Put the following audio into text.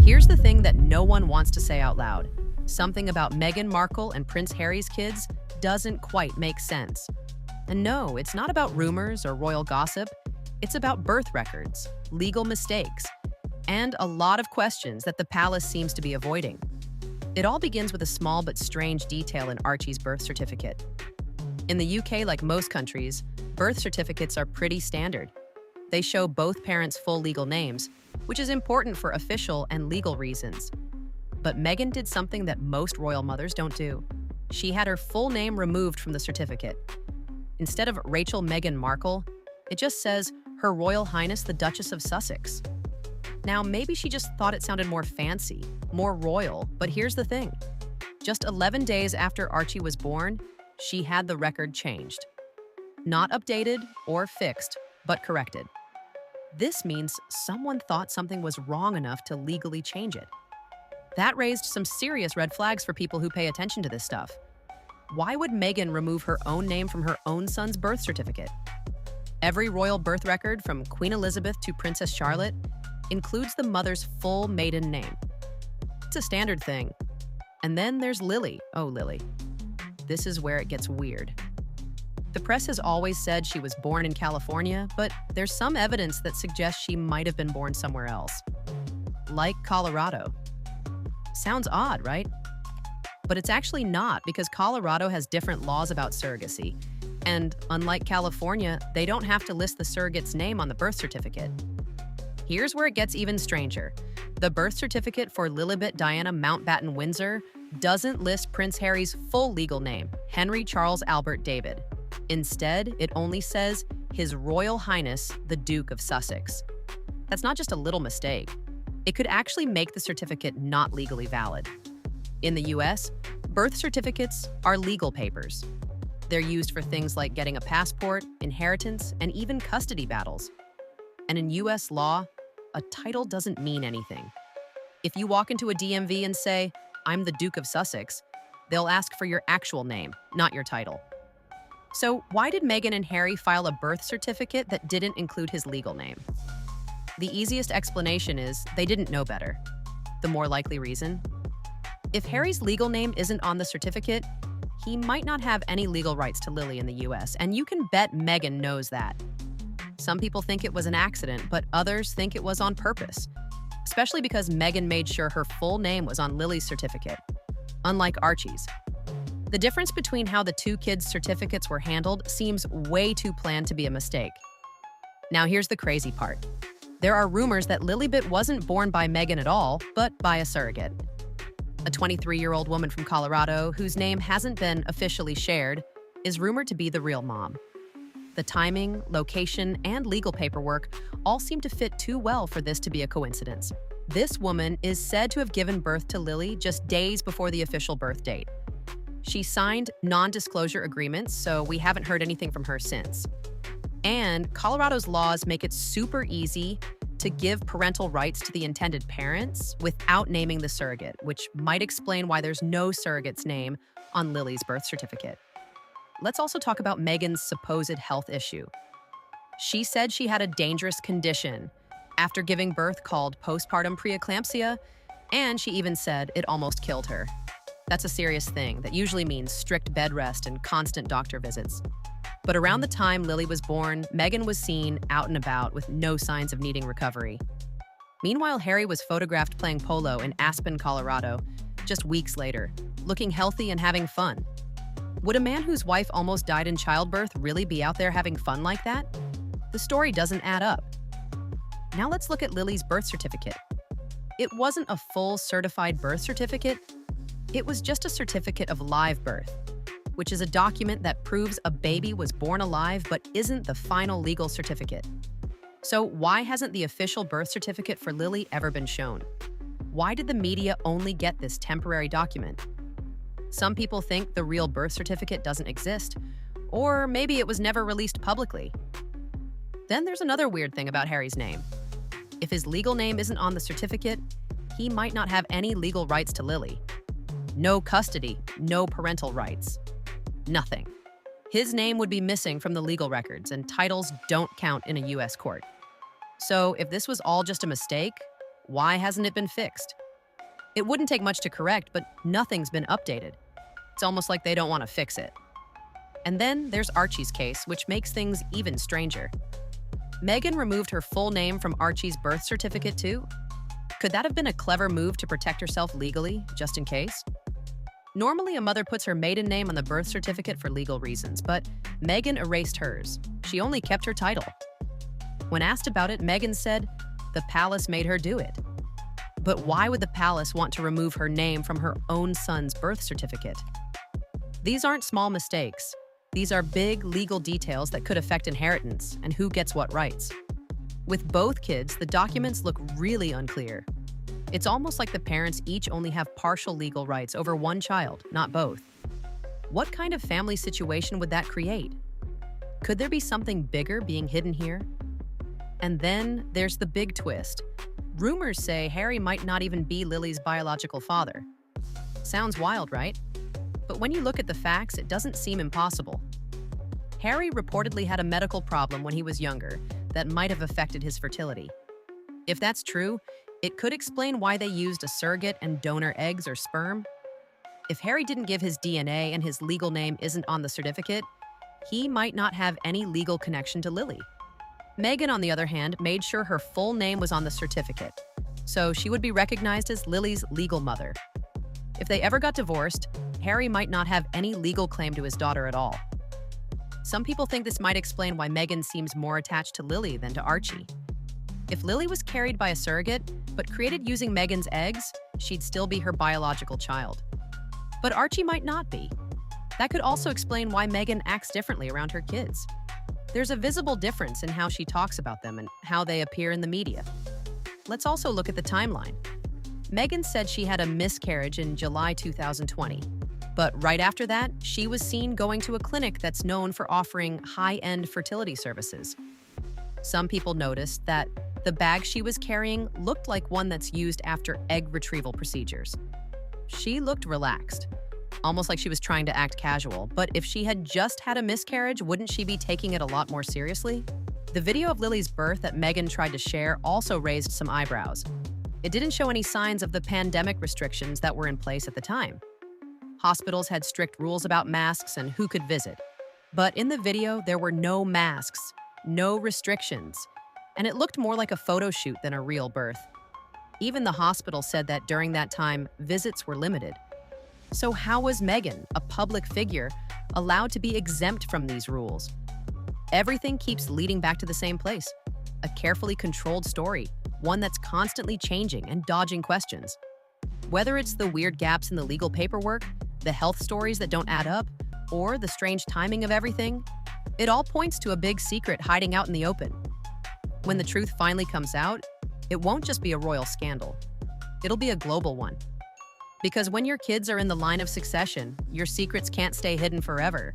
Here's the thing that no one wants to say out loud. Something about Meghan Markle and Prince Harry's kids doesn't quite make sense. And no, it's not about rumors or royal gossip. It's about birth records, legal mistakes, and a lot of questions that the palace seems to be avoiding. It all begins with a small but strange detail in Archie's birth certificate. In the UK, like most countries, birth certificates are pretty standard. They show both parents' full legal names, which is important for official and legal reasons. But Meghan did something that most royal mothers don't do. She had her full name removed from the certificate. Instead of Rachel Meghan Markle, it just says Her Royal Highness the Duchess of Sussex. Now, maybe she just thought it sounded more fancy, more royal, but here's the thing. Just 11 days after Archie was born, she had the record changed. Not updated or fixed, but corrected. This means someone thought something was wrong enough to legally change it. That raised some serious red flags for people who pay attention to this stuff. Why would Meghan remove her own name from her own son's birth certificate? Every royal birth record from Queen Elizabeth to Princess Charlotte includes the mother's full maiden name. It's a standard thing. And then there's Lily. Oh, Lily. This is where it gets weird. The press has always said she was born in California, but there's some evidence that suggests she might have been born somewhere else. Like Colorado. Sounds odd, right? But it's actually not, because Colorado has different laws about surrogacy. And unlike California, they don't have to list the surrogate's name on the birth certificate. Here's where it gets even stranger. The birth certificate for Lilibet Diana Mountbatten Windsor doesn't list Prince Harry's full legal name, Henry Charles Albert David. Instead, it only says His Royal Highness the Duke of Sussex. That's not just a little mistake. It could actually make the certificate not legally valid. In the US, birth certificates are legal papers. They're used for things like getting a passport, inheritance, and even custody battles. And in US law, a title doesn't mean anything. If you walk into a DMV and say, "I'm the Duke of Sussex," they'll ask for your actual name, not your title. So why did Meghan and Harry file a birth certificate that didn't include his legal name? The easiest explanation is they didn't know better. The more likely reason? If Harry's legal name isn't on the certificate, he might not have any legal rights to Lily in the US, and you can bet Meghan knows that. Some people think it was an accident, but others think it was on purpose, especially because Meghan made sure her full name was on Lily's certificate, unlike Archie's. The difference between how the two kids' certificates were handled seems way too planned to be a mistake. Now here's the crazy part. There are rumors that Lilibet wasn't born by Meghan at all, but by a surrogate. A 23-year-old woman from Colorado, whose name hasn't been officially shared, is rumored to be the real mom. The timing, location, and legal paperwork all seem to fit too well for this to be a coincidence. This woman is said to have given birth to Lily just days before the official birth date. She signed non-disclosure agreements, so we haven't heard anything from her since. And Colorado's laws make it super easy to give parental rights to the intended parents without naming the surrogate, which might explain why there's no surrogate's name on Lily's birth certificate. Let's also talk about Meghan's supposed health issue. She said she had a dangerous condition after giving birth called postpartum preeclampsia, and she even said it almost killed her. That's a serious thing that usually means strict bed rest and constant doctor visits. But around the time Lily was born, Meghan was seen out and about with no signs of needing recovery. Meanwhile, Harry was photographed playing polo in Aspen, Colorado, just weeks later, looking healthy and having fun. Would a man whose wife almost died in childbirth really be out there having fun like that? The story doesn't add up. Now let's look at Lily's birth certificate. It wasn't a full certified birth certificate. It was just a certificate of live birth, which is a document that proves a baby was born alive but isn't the final legal certificate. So why hasn't the official birth certificate for Lily ever been shown? Why did the media only get this temporary document? Some people think the real birth certificate doesn't exist, or maybe it was never released publicly. Then there's another weird thing about Harry's name. If his legal name isn't on the certificate, he might not have any legal rights to Lily. No custody, no parental rights. Nothing. His name would be missing from the legal records, and titles don't count in a US court. So if this was all just a mistake, Why hasn't it been fixed? It wouldn't take much to correct, but nothing's been updated. It's almost like they don't want to fix it. And then there's Archie's case, which makes things even stranger. Meghan removed her full name from Archie's birth certificate too? Could that have been a clever move to protect herself legally, just in case? Normally, a mother puts her maiden name on the birth certificate for legal reasons, but Meghan erased hers. She only kept her title. When asked about it, Meghan said, "The palace made her do it." But why would the palace want to remove her name from her own son's birth certificate? These aren't small mistakes. These are big legal details that could affect inheritance and who gets what rights. With both kids, the documents look really unclear. It's almost like the parents each only have partial legal rights over one child, not both. What kind of family situation would that create? Could there be something bigger being hidden here? And then there's the big twist. Rumors say Harry might not even be Lily's biological father. Sounds wild, right? But when you look at the facts, it doesn't seem impossible. Harry reportedly had a medical problem when he was younger that might have affected his fertility. If that's true, it could explain why they used a surrogate and donor eggs or sperm. If Harry didn't give his DNA and his legal name isn't on the certificate, he might not have any legal connection to Lily. Meghan, on the other hand, made sure her full name was on the certificate, so she would be recognized as Lily's legal mother. If they ever got divorced, Harry might not have any legal claim to his daughter at all. Some people think this might explain why Meghan seems more attached to Lily than to Archie. If Lily was carried by a surrogate, but created using Meghan's eggs, she'd still be her biological child. But Archie might not be. That could also explain why Meghan acts differently around her kids. There's a visible difference in how she talks about them and how they appear in the media. Let's also look at the timeline. Meghan said she had a miscarriage in July 2020, but right after that, she was seen going to a clinic that's known for offering high-end fertility services. Some people noticed that the bag she was carrying looked like one that's used after egg retrieval procedures. She looked relaxed, almost like she was trying to act casual, but if she had just had a miscarriage, wouldn't she be taking it a lot more seriously? The video of Lily's birth that Meghan tried to share also raised some eyebrows. It didn't show any signs of the pandemic restrictions that were in place at the time. Hospitals had strict rules about masks and who could visit. But in the video, there were no masks, no restrictions, and it looked more like a photo shoot than a real birth. Even the hospital said that during that time, visits were limited. So how was Meghan, a public figure, allowed to be exempt from these rules? Everything keeps leading back to the same place. A carefully controlled story, one that's constantly changing and dodging questions. Whether it's the weird gaps in the legal paperwork, the health stories that don't add up, or the strange timing of everything, it all points to a big secret hiding out in the open. When the truth finally comes out, it won't just be a royal scandal. It'll be a global one. Because when your kids are in the line of succession, your secrets can't stay hidden forever.